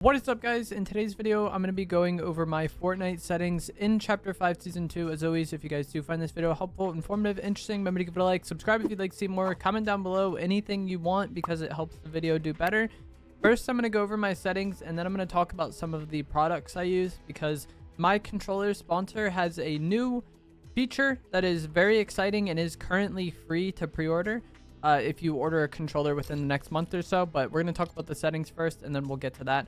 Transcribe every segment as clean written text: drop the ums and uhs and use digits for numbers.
What is up, guys? In today's video, I'm going to be going over my Fortnite settings in Chapter 5 Season 2. As always, if you guys do find this video helpful, informative, interesting, remember to give it a like, subscribe if you'd like to see more, comment down below anything you want because it helps the video do better. First, I'm going to go over my settings, and then I'm going to talk about some of the products I use because my controller sponsor has a new feature that is very exciting and is currently free to pre-order if you order a controller within the next month or so. But we're going to talk about the settings first, and then we'll get to that.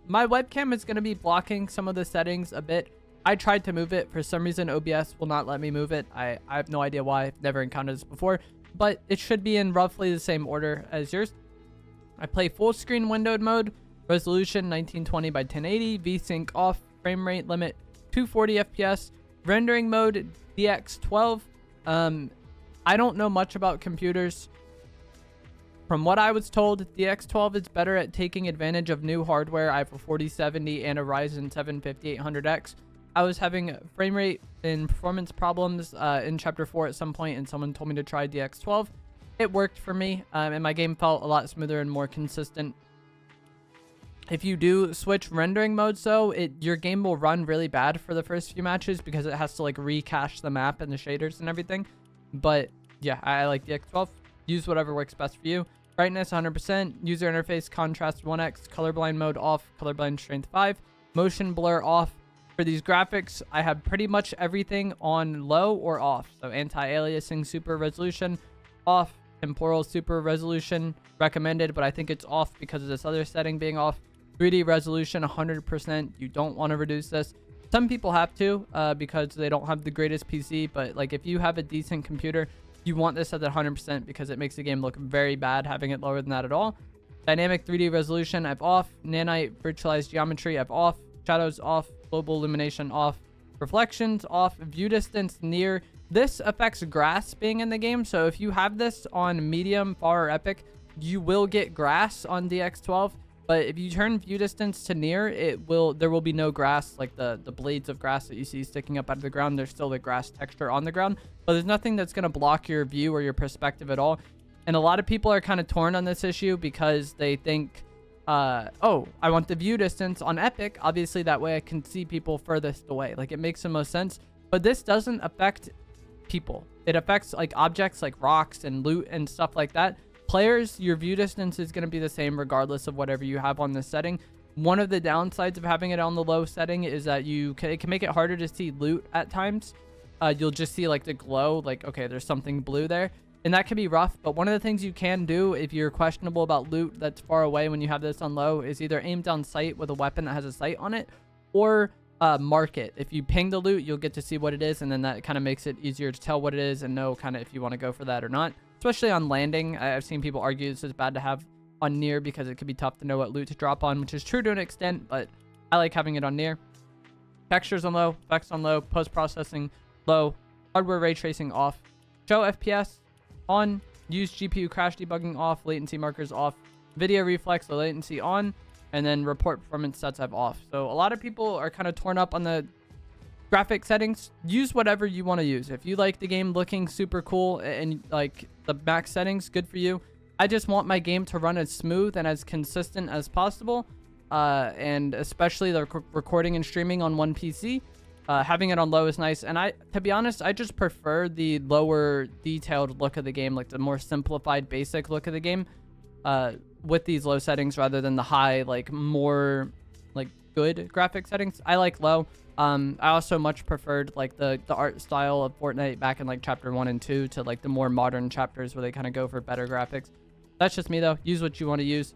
My webcam is going to be blocking some of the settings a bit. I tried to move it. For some reason, OBS will not let me move it. I have no idea why. I've never encountered this before, but it should be in roughly the same order as yours. I play full screen windowed mode, resolution 1920 by 1080, VSync off, frame rate limit 240 FPS, rendering mode DX12. I don't know much about computers. From what I was told, the X12 is better at taking advantage of new hardware. I have a 4070 and a Ryzen 7 5800X. I was having frame rate and performance problems in Chapter 4 at some point, and someone told me to try DX12. It worked for me, and my game felt a lot smoother and more consistent. If you do switch rendering modes, though, your game will run really bad for the first few matches because it has to like recache the map and the shaders and everything. But yeah, I like DX12. Use whatever works best for you. Brightness 100%, user interface contrast 1x, colorblind mode off, colorblind strength 5, motion blur off. For these graphics, I have pretty much everything on low or off. So anti-aliasing super resolution off, temporal super resolution recommended, but I think it's off because of this other setting being off. 3D resolution 100%. You don't want to reduce this. Some people have to because they don't have the greatest PC, but like if you have a decent computer, you want this at 100% because it makes the game look very bad having it lower than that at all. Dynamic 3D resolution, I've off. Nanite virtualized geometry, I've off. Shadows off. Global illumination off. Reflections off. View distance near. This affects grass being in the game. So if you have this on medium, far, or epic, you will get grass on DX12. But if you turn view distance to near, there will be no grass, like the blades of grass that you see sticking up out of the ground. There's still the grass texture on the ground, but there's nothing that's going to block your view or your perspective at all. And a lot of people are kind of torn on this issue because they think, oh, I want the view distance on epic. Obviously, that way I can see people furthest away. Like, it makes the most sense. But this doesn't affect people. It affects like objects like rocks and loot and stuff like that. Players, your view distance is going to be the same regardless of whatever you have on this setting. One of the downsides of having it on the low setting is that it can make it harder to see loot at times. You'll just see like the glow, like, okay, there's something blue there, and that can be rough. But one of the things you can do if you're questionable about loot that's far away when you have this on low is either aim down sight with a weapon that has a sight on it, or mark it. If you ping the loot, you'll get to see what it is, and then that kind of makes it easier to tell what it is and know kind of if you want to go for that or not. Especially on landing, I've seen people argue this is bad to have on near because it could be tough to know what loot to drop on, which is true to an extent, but I like having it on near. Textures on low, effects on low, post-processing low, hardware ray tracing off, show FPS on, use GPU crash debugging off, latency markers off, video reflex, the latency on, and then report performance sets I've off. So a lot of people are kind of torn up on the graphic settings. Use whatever you want to use. If you like the game looking super cool and like the max settings, good for you. I just want my game to run as smooth and as consistent as possible, and especially the recording and streaming on one PC. Having it on low is nice, and to be honest, I just prefer the lower detailed look of the game, like the more simplified basic look of the game with these low settings rather than the high, like more like good graphic settings. I like low. I also much preferred like the art style of Fortnite back in like Chapter 1 and 2 to like the more modern chapters where they kind of go for better graphics. That's just me though. Use what you want to use.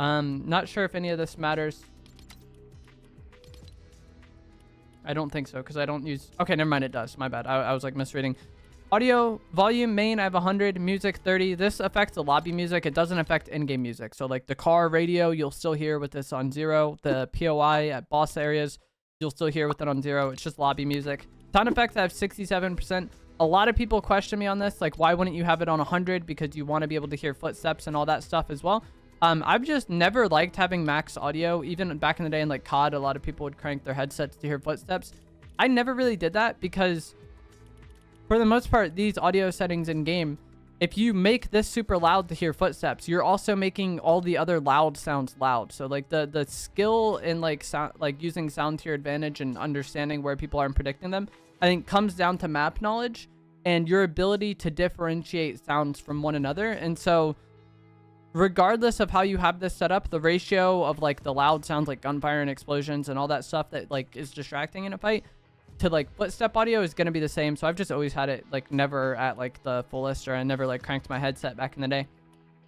Not sure if any of this matters. I don't think so because I don't use... Okay, never mind, it does. My bad. I was like misreading. Audio volume main, I have 100. Music 30. This affects the lobby music. It doesn't affect in-game music. So like the car radio, you'll still hear with this on 0. The POI at boss areas, you'll still hear with it on 0. It's just lobby music. Sound effects, I have 67%. A lot of people question me on this. Like, why wouldn't you have it on 100? Because you want to be able to hear footsteps and all that stuff as well. I've just never liked having max audio. Even back in the day in like COD, a lot of people would crank their headsets to hear footsteps. I never really did that because for the most part, these audio settings in game if you make this super loud to hear footsteps, you're also making all the other loud sounds loud. So like the skill in like sound, like using sound to your advantage and understanding where people are and predicting them, I think comes down to map knowledge and your ability to differentiate sounds from one another. And so regardless of how you have this set up, the ratio of like the loud sounds like gunfire and explosions and all that stuff that like is distracting in a fight to like footstep audio is going to be the same. So I've just always had it like never at like the fullest, or I never like cranked my headset back in the day.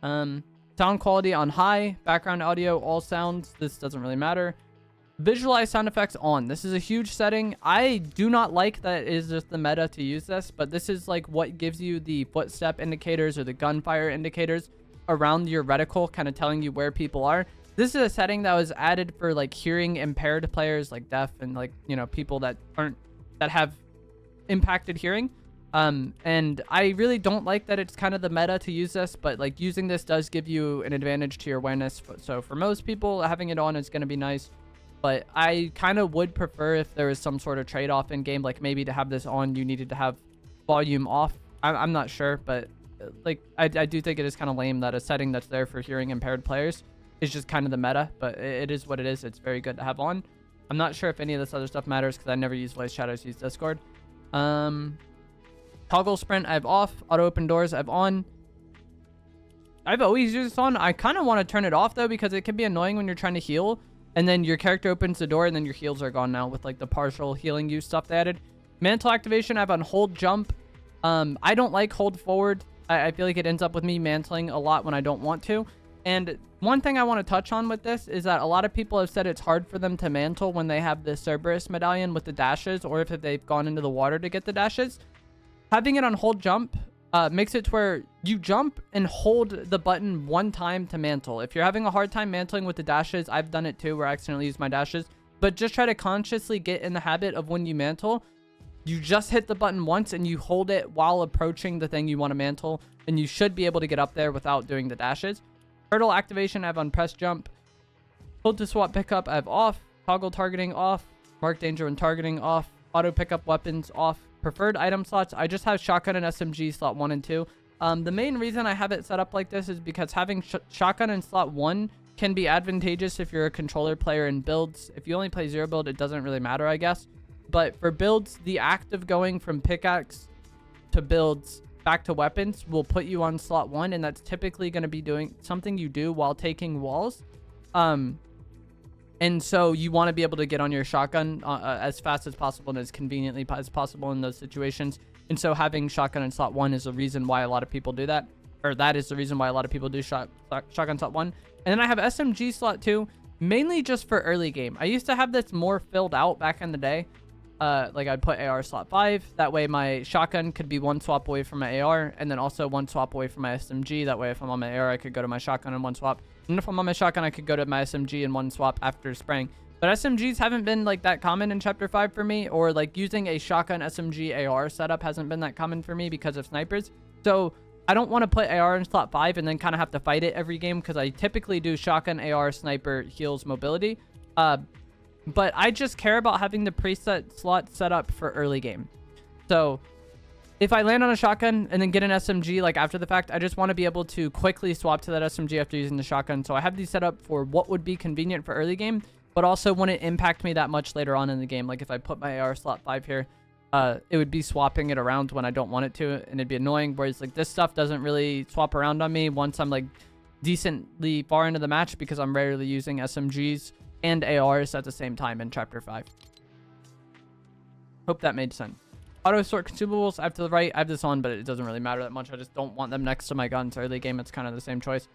Sound quality on high, background audio, all sounds. This doesn't really matter. Visualize sound effects on. This is a huge setting. I do not like that it is just the meta to use this, but this is like what gives you the footstep indicators or the gunfire indicators around your reticle, kind of telling you where people are. This is a setting that was added for like hearing impaired players, like deaf and like, you know, people that have impacted hearing. And I really don't like that it's kind of the meta to use this, but like using this does give you an advantage to your awareness. So for most people, having it on is going to be nice, but I kind of would prefer if there was some sort of trade-off in game, like maybe to have this on, you needed to have volume off. I'm not sure, but like I do think it is kind of lame that a setting that's there for hearing impaired players is just kind of the meta, but it is what it is. It's very good to have on. I'm not sure if any of this other stuff matters because I never use voice chat. I just use Discord. Toggle sprint I have off. Auto open doors I have on. I've always used this on. I kind of want to turn it off though, because it can be annoying when you're trying to heal and then your character opens the door and then your heals are gone now with like the partial healing use stuff they added. Mantle activation I have on hold jump. I don't like hold forward. I feel like it ends up with me mantling a lot when I don't want to. And one thing I want to touch on with this is that a lot of people have said it's hard for them to mantle when they have the Cerberus medallion with the dashes, or if they've gone into the water to get the dashes. Having it on hold jump makes it to where you jump and hold the button one time to mantle. If you're having a hard time mantling with the dashes, I've done it too where I accidentally use my dashes, but just try to consciously get in the habit of when you mantle, you just hit the button once and you hold it while approaching the thing you want to mantle, and you should be able to get up there without doing the dashes. Hurdle activation I have on press jump. Hold to swap pickup I have off. Toggle targeting off. Mark danger when targeting off. Auto pickup weapons off. Preferred item slots, I just have shotgun and SMG slot 1 and 2. The main reason I have it set up like this is because having shotgun in slot 1 can be advantageous if you're a controller player in builds. If you only play 0 build, it doesn't really matter, I guess. But for builds, the act of going from pickaxe to builds back to weapons will put you on slot 1, and that's typically going to be doing something you do while taking walls. And so you want to be able to get on your shotgun as fast as possible and as conveniently as possible in those situations. And so having shotgun in slot 1 is the reason why a lot of people do that. Or that is the reason why a lot of people do shotgun slot 1. And then I have SMG slot 2, mainly just for early game. I used to have this more filled out back in the day. Like I'd put AR slot 5. That way my shotgun could be one swap away from my AR, and then also one swap away from my SMG. That way if I'm on my AR, I could go to my shotgun in one swap. And if I'm on my shotgun, I could go to my SMG in one swap after spraying. But SMGs haven't been like that common in Chapter 5 for me, or like using a shotgun SMG AR setup hasn't been that common for me because of snipers. So I don't want to put AR in slot 5 and then kind of have to fight it every game, because I typically do shotgun, AR, sniper, heals, mobility. But I just care about having the preset slot set up for early game. So if I land on a shotgun and then get an SMG like after the fact, I just want to be able to quickly swap to that SMG after using the shotgun. So I have these set up for what would be convenient for early game, but also wouldn't impact me that much later on in the game. Like if I put my AR slot 5 here, it would be swapping it around when I don't want it to, and it'd be annoying. Whereas like this stuff doesn't really swap around on me once I'm like decently far into the match, because I'm rarely using SMGs and ARs at the same time in Chapter 5. Hope that made sense. Auto sort consumables, I have to the right. I have this on, but it doesn't really matter that much. I just don't want them next to my guns. Early game, it's kind of the same choice.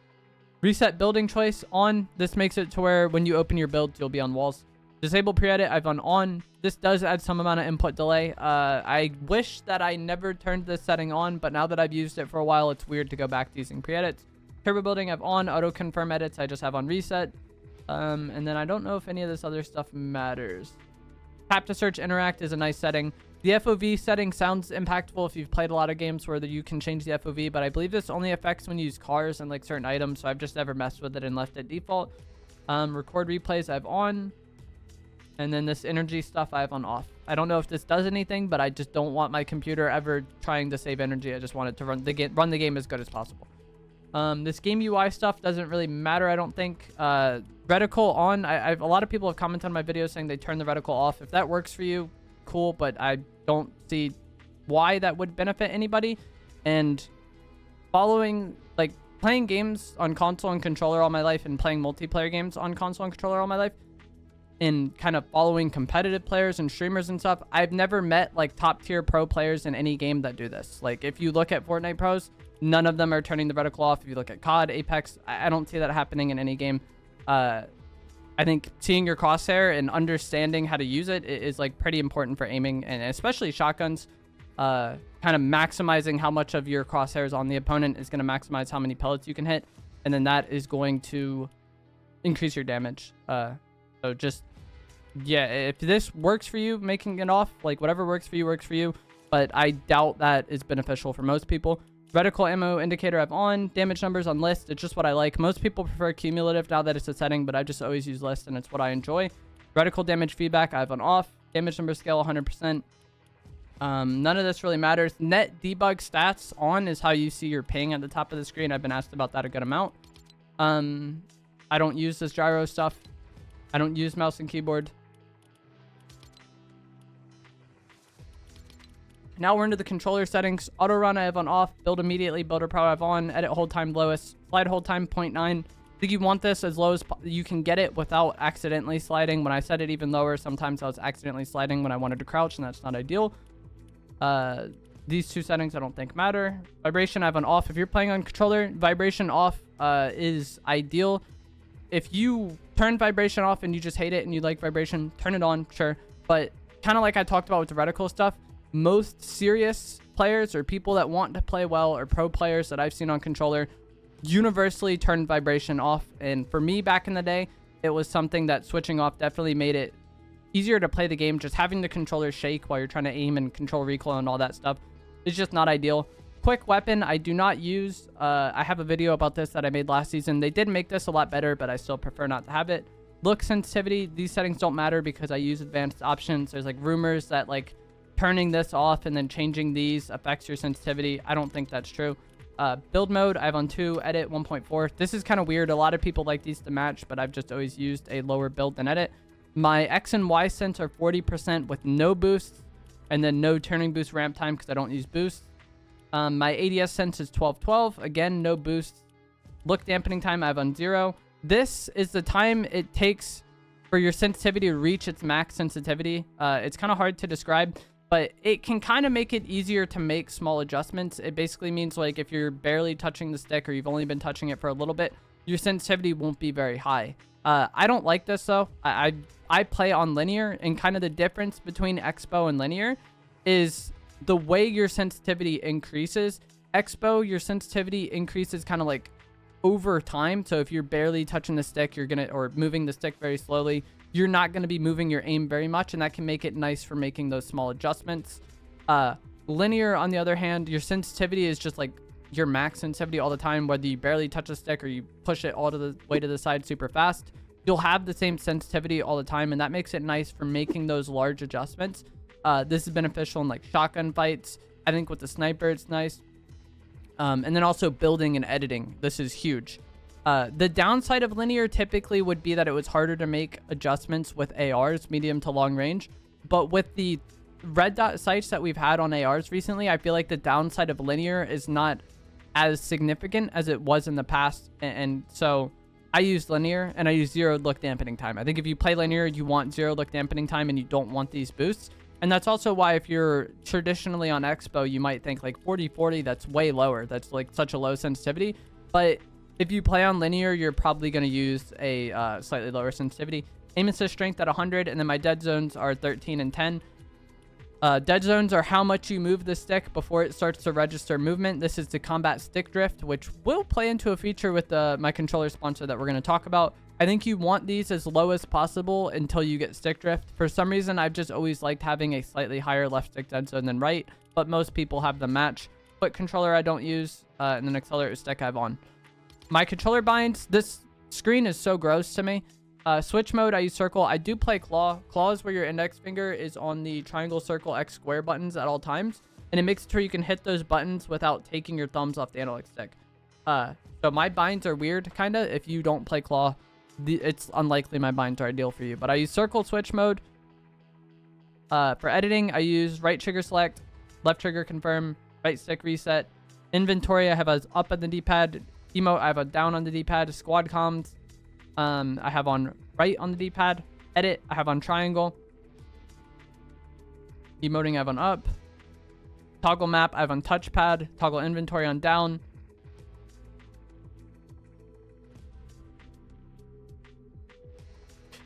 Reset building choice on. This makes it to where when you open your build, you'll be on walls. Disable pre-edit, I've on. This does add some amount of input delay. I wish that I never turned this setting on, but now that I've used it for a while, it's weird to go back to using pre-edits. Turbo building, I've on. Auto confirm edits, I just have on reset. And then I don't know if any of this other stuff matters. Tap to search interact is a nice setting. The FOV setting sounds impactful if you've played a lot of games where you can change the FOV, but I believe this only affects when you use cars and like certain items, so I've just never messed with it and left it default. Record replays I've on. And then this energy stuff I have on off. I don't know if this does anything, but I just don't want my computer ever trying to save energy. I just want it to run the game as good as possible. This game UI stuff doesn't really matter, I don't think. Reticle on. I've a lot of people have commented on my videos saying they turn the reticle off. If that works for you, cool, but I don't see why that would benefit anybody. And playing games on console and controller all my life, and playing multiplayer games on console and controller all my life, and kind of following competitive players and streamers and stuff, I've never met like top tier pro players in any game that do this. Like if you look at Fortnite pros, none of them are turning the reticle off. If you look at COD, Apex, I don't see that happening in any game. I think seeing your crosshair and understanding how to use it is like pretty important for aiming, and especially shotguns. Kind of maximizing how much of your crosshairs on the opponent is going to maximize how many pellets you can hit, and then that is going to increase your damage. So just, yeah, if this works for you, making it off, like whatever works for you, but I doubt that is beneficial for most people. Reticle ammo indicator I have on. Damage numbers on list. It's just what I like. Most people prefer cumulative now that it's a setting, but I just always use list, and it's what I enjoy. Reticle damage feedback I have on off. Damage number scale 100%. None of this really matters. Net debug stats on is how you see your ping at the top of the screen. I've been asked about that a good amount. I don't use this gyro stuff. I don't use mouse and keyboard. Now we're into the controller settings. Auto run I have on off. Build immediately. Builder pro I have on. Edit hold time lowest. Slide hold time 0.9. I think you want this as low as you can get it without accidentally sliding. When I set it even lower, sometimes I was accidentally sliding when I wanted to crouch, and that's not ideal. These two settings I don't think matter. Vibration I have on off. If you're playing on controller, vibration off is ideal. If you turn vibration off and you just hate it and you like vibration, turn it on, sure. But kind of like I talked about with the reticle stuff, most serious players or people that want to play well, or pro players that I've seen on controller, universally turn vibration off. And for me back in the day, it was something that switching off definitely made it easier to play the game. Just having the controller shake while you're trying to aim and control recoil and all that stuff is just not ideal. Quick weapon I do not use. I have a video about this that I made last season. They did make this a lot better, but I still prefer not to have it. Look sensitivity, these settings don't matter because I use advanced options. There's like rumors that like turning this off and then changing these affects your sensitivity. I don't think that's true. Build mode I have on 2, edit 1.4. This is kind of weird. A lot of people like these to match, but I've just always used a lower build than edit. My X and Y sense are 40% with no boosts, and then no turning boost ramp time because I don't use boosts. My ADS sense is 1212. Again, no boosts. Look dampening time I have on 0. This is the time it takes for your sensitivity to reach its max sensitivity. It's kind of hard to describe, but it can kind of make it easier to make small adjustments. It basically means like if you're barely touching the stick or you've only been touching it for a little bit, your sensitivity won't be very high. I don't like this though. I play on linear, and kind of the difference between Expo and linear is the way your sensitivity increases. Expo, your sensitivity increases kind of like over time. So if you're barely touching the stick, or moving the stick very slowly, you're not going to be moving your aim very much, and that can make it nice for making those small adjustments. Linear, on the other hand, your sensitivity is just like your max sensitivity all the time, whether you barely touch a stick or you push it all to the way to the side super fast. You'll have the same sensitivity all the time, and that makes it nice for making those large adjustments. This is beneficial in like shotgun fights. I think with the sniper it's nice. And then also building and editing. This is huge. The downside of linear typically would be that it was harder to make adjustments with ARs, medium to long range. But with the red dot sights that we've had on ARs recently, I feel like the downside of linear is not as significant as it was in the past. And so I use linear, and I use 0 look dampening time. I think if you play linear, you want 0 look dampening time, and you don't want these boosts. And that's also why if you're traditionally on Expo, you might think like 40-40, that's way lower. That's like such a low sensitivity. But if you play on linear, you're probably going to use a slightly lower sensitivity. Aim assist strength at 100, and then my dead zones are 13 and 10. Dead zones are how much you move the stick before it starts to register movement. This is to combat stick drift, which will play into a feature with my controller sponsor that we're going to talk about. I think you want these as low as possible until you get stick drift. For some reason, I've just always liked having a slightly higher left stick dead zone than right, but most people have them match. Quick controller I don't use, and then accelerator stick I have on. My controller binds, this screen is so gross to me. Switch mode, I use circle. I do play claw. Claw is where your index finger is on the triangle, circle, X, square buttons at all times. And it makes it where you can hit those buttons without taking your thumbs off the analog stick. So my binds are weird, kind of. If you don't play claw, it's unlikely my binds are ideal for you. But I use circle switch mode. For editing, I use right trigger select, left trigger confirm, right stick reset. Inventory, I have a up on the D-pad. Emote, I have a down on the D-pad. Squad comms, I have on right on the D-pad. Edit, I have on triangle. Emoting, I have on up. Toggle map, I have on touchpad. Toggle inventory on down.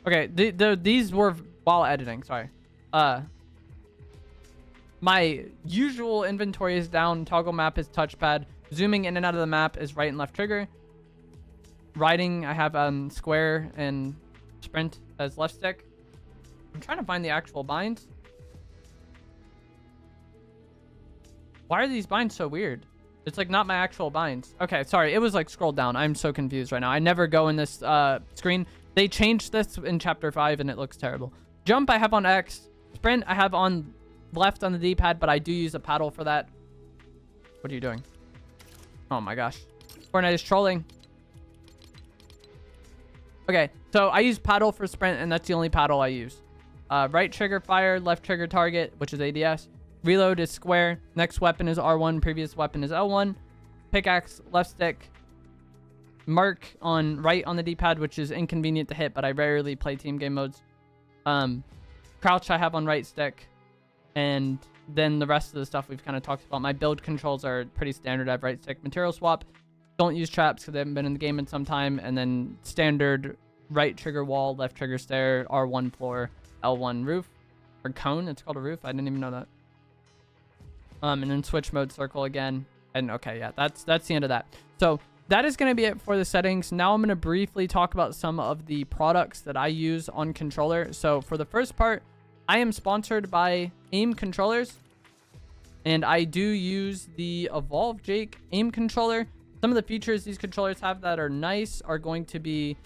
Okay, these were while editing, sorry. My usual inventory is down. Toggle map is touchpad. Zooming in and out of the map is right and left trigger. Riding, I have square and sprint as left stick. I'm trying to find the actual binds. Why are these binds so weird? It's like not my actual binds. Okay, sorry. It was like scrolled down. I'm so confused right now. I never go in this screen. They changed this in chapter 5 and it looks terrible. Jump, I have on X. Sprint, I have on left on the D-pad, but I do use a paddle for that. What are you doing? Oh my gosh. Fortnite is trolling. Okay, so I use paddle for sprint, and that's the only paddle I use. Right trigger fire, left trigger target, which is ADS. Reload is square. Next weapon is R1. Previous weapon is L1. Pickaxe, left stick. Mark on right on the D-pad, which is inconvenient to hit, but I rarely play team game modes. Crouch I have on right stick. And then the rest of the stuff we've kind of talked about. My build controls are pretty standard. I have right stick material swap. Don't use traps because they haven't been in the game in some time. And then standard right trigger wall, left trigger stair, R1 floor, L1 roof. Or cone. It's called a roof. I didn't even know that. And then switch mode circle again. And okay, yeah, that's the end of that. So that is going to be it for the settings. Now I'm going to briefly talk about some of the products that I use on controller. So for the first part, I am sponsored by AIM controllers. And I do use the Evolve Jake AIM controller. Some of the features these controllers have that are nice are going to be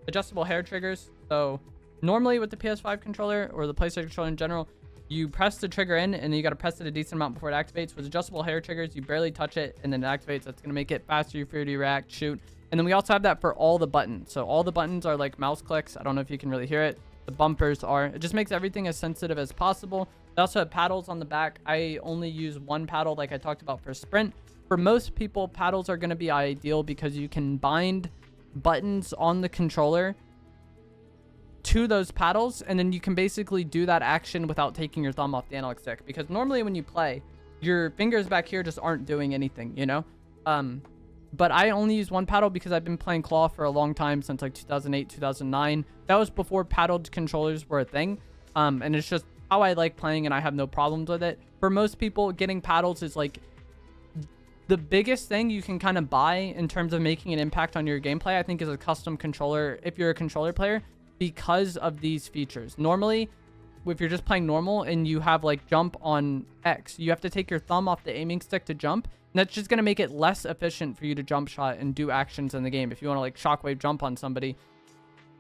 adjustable hair triggers. So normally with the PS5 controller or the PlayStation controller in general, you press the trigger in and then you got to press it a decent amount before it activates. With adjustable hair triggers, you barely touch it and then it activates. That's going to make it faster for you to react, shoot. And then we also have that for all the buttons. So all the buttons are like mouse clicks. I don't know if you can really hear it. The bumpers are. It just makes everything as sensitive as possible. They also have paddles on the back. I only use one paddle like I talked about for sprint. For most people, paddles are going to be ideal because you can bind buttons on the controller to those paddles, and then you can basically do that action without taking your thumb off the analog stick, because normally when you play, your fingers back here just aren't doing anything, you know. But I only use one paddle because I've been playing claw for a long time, since like 2008 2009. That was before paddled controllers were a thing, and it's just how I like playing, and I have no problems with it. For most people, getting paddles is like the biggest thing you can kind of buy in terms of making an impact on your gameplay. I think is a custom controller if you're a controller player, because of these features. Normally, if you're just playing normal and you have like jump on X, you have to take your thumb off the aiming stick to jump. And that's just going to make it less efficient for you to jump shot and do actions in the game. If you want to like shockwave jump on somebody,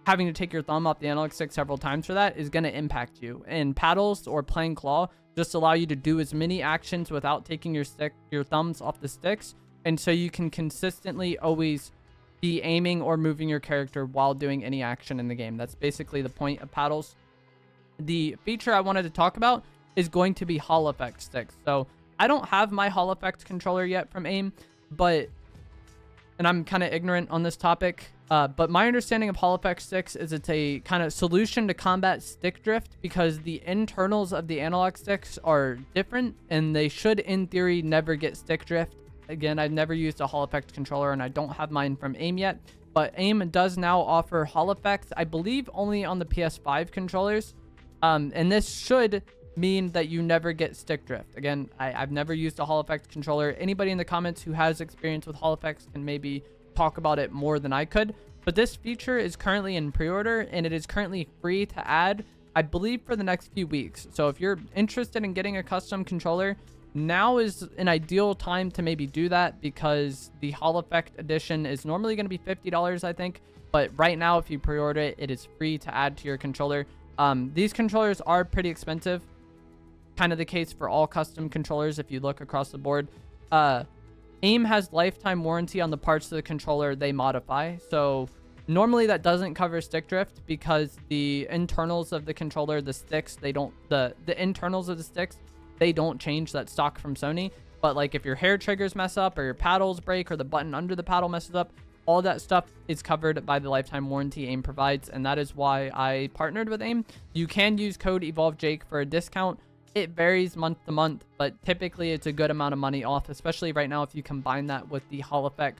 having to take your thumb off the analog stick several times for that is going to impact you. And paddles or playing claw just allow you to do as many actions without taking your thumbs off the sticks. And so you can consistently always be aiming or moving your character while doing any action in the game. That's basically the point of paddles. The feature I wanted to talk about is going to be Hall Effect sticks. So I don't have my Hall Effect controller yet from AIM, and I'm kind of ignorant on this topic, but my understanding of Hall Effect sticks is it's a kind of solution to combat stick drift, because the internals of the analog sticks are different and they should in theory never get stick drift. Again, I've never used a Hall Effect controller and I don't have mine from AIM yet, but AIM does now offer Hall Effects, I believe only on the PS5 controllers. And this should mean that you never get stick drift. Again, I've never used a Hall Effect controller. Anybody in the comments who has experience with Hall Effects can maybe talk about it more than I could. But this feature is currently in pre-order and it is currently free to add, I believe, for the next few weeks. So if you're interested in getting a custom controller, Now is an ideal time to maybe do that because the Hall Effect edition is normally going to be $50, I think. But right now, if you pre-order it, it is free to add to your controller. These controllers are pretty expensive. Kind of the case for all custom controllers if you look across the board. AIM has lifetime warranty on the parts of the controller they modify. So normally that doesn't cover stick drift because the internals of the controller, the sticks, they don't, the internals of the sticks, they don't change. That stock from Sony. But like if your hair triggers mess up or your paddles break or the button under the paddle messes up, all that stuff is covered by the lifetime warranty AIM provides. And that is why I partnered with AIM. You can use code EvolveJake for a discount. It varies month to month, but typically it's a good amount of money off, especially right now if you combine that with the Hall Effect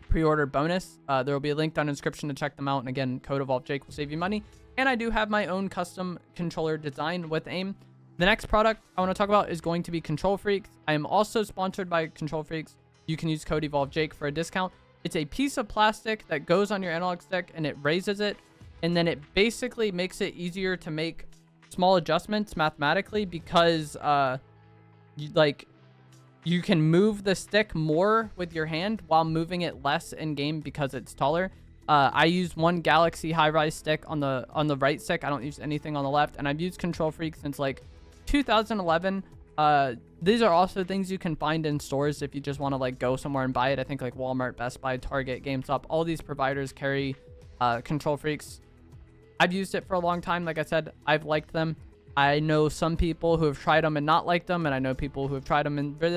pre-order bonus. There will be a link down in the description to check them out. And again, code EvolveJake will save you money. And I do have my own custom controller design with AIM. The next product I want to talk about is going to be Control Freaks. I am also sponsored by Control Freaks. You can use code EvolveJake for a discount. It's a piece of plastic that goes on your analog stick and it raises it. And then it basically makes it easier to make small adjustments mathematically because you can move the stick more with your hand while moving it less in game because it's taller. I use one Galaxy high-rise stick on the right stick. I don't use anything on the left, and I've used Control Freak since like 2011. These are also things you can find in stores if you just want to like go somewhere and buy it. I think like Walmart, Best Buy, Target, GameStop, all these providers carry Control Freaks. I've used it for a long time. Like I said, I've liked them. I know some people who have tried them and not liked them, and I know people who have tried them and really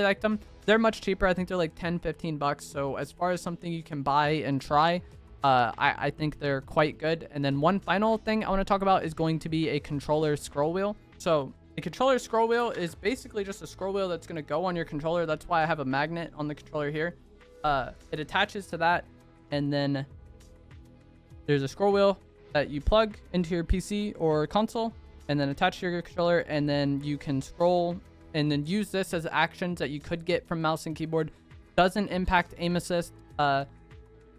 liked them. They're much cheaper. I think they're like 10-15 bucks. So as far as something you can buy and try, I think they're quite good. And then one final thing I want to talk about is going to be a controller scroll wheel. So a controller scroll wheel is basically just a scroll wheel that's going to go on your controller. That's why I have a magnet on the controller here. It attaches to that, and then there's a scroll wheel that you plug into your PC or console and then attach to your controller, and then you can scroll and then use this as actions that you could get from mouse and keyboard. Doesn't impact aim assist.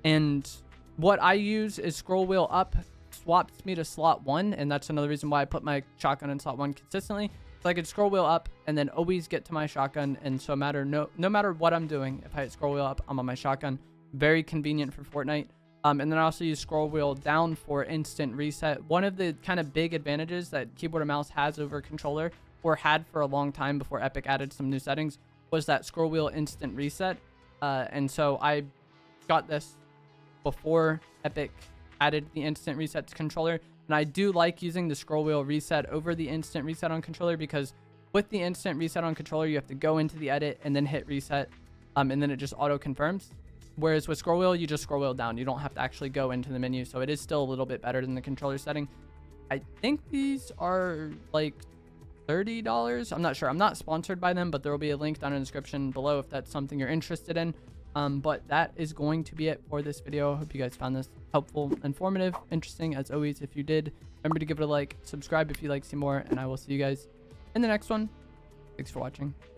And what I use is scroll wheel up swaps me to slot 1, and that's another reason why I put my shotgun in slot 1 consistently. So I could scroll wheel up and then always get to my shotgun, and so no matter what I'm doing, if I hit scroll wheel up, I'm on my shotgun. Very convenient for Fortnite. And then I also use scroll wheel down for instant reset. One of the kind of big advantages that keyboard and mouse has over controller, or had for a long time before Epic added some new settings, was that scroll wheel instant reset. And so I got this before Epic added the instant reset to controller. And I do like using the scroll wheel reset over the instant reset on controller, because with the instant reset on controller, you have to go into the edit and then hit reset. And then it just auto confirms. Whereas with scroll wheel, you just scroll wheel down. You don't have to actually go into the menu. So it is still a little bit better than the controller setting. I think these are like $30. I'm not sure. I'm not sponsored by them, but there will be a link down in the description below if that's something you're interested in. But that is going to be it for this video. I hope you guys found this helpful, informative, interesting. As always, if you did, remember to give it a like, subscribe if you'd like to see more, and I will see you guys in the next one. Thanks for watching.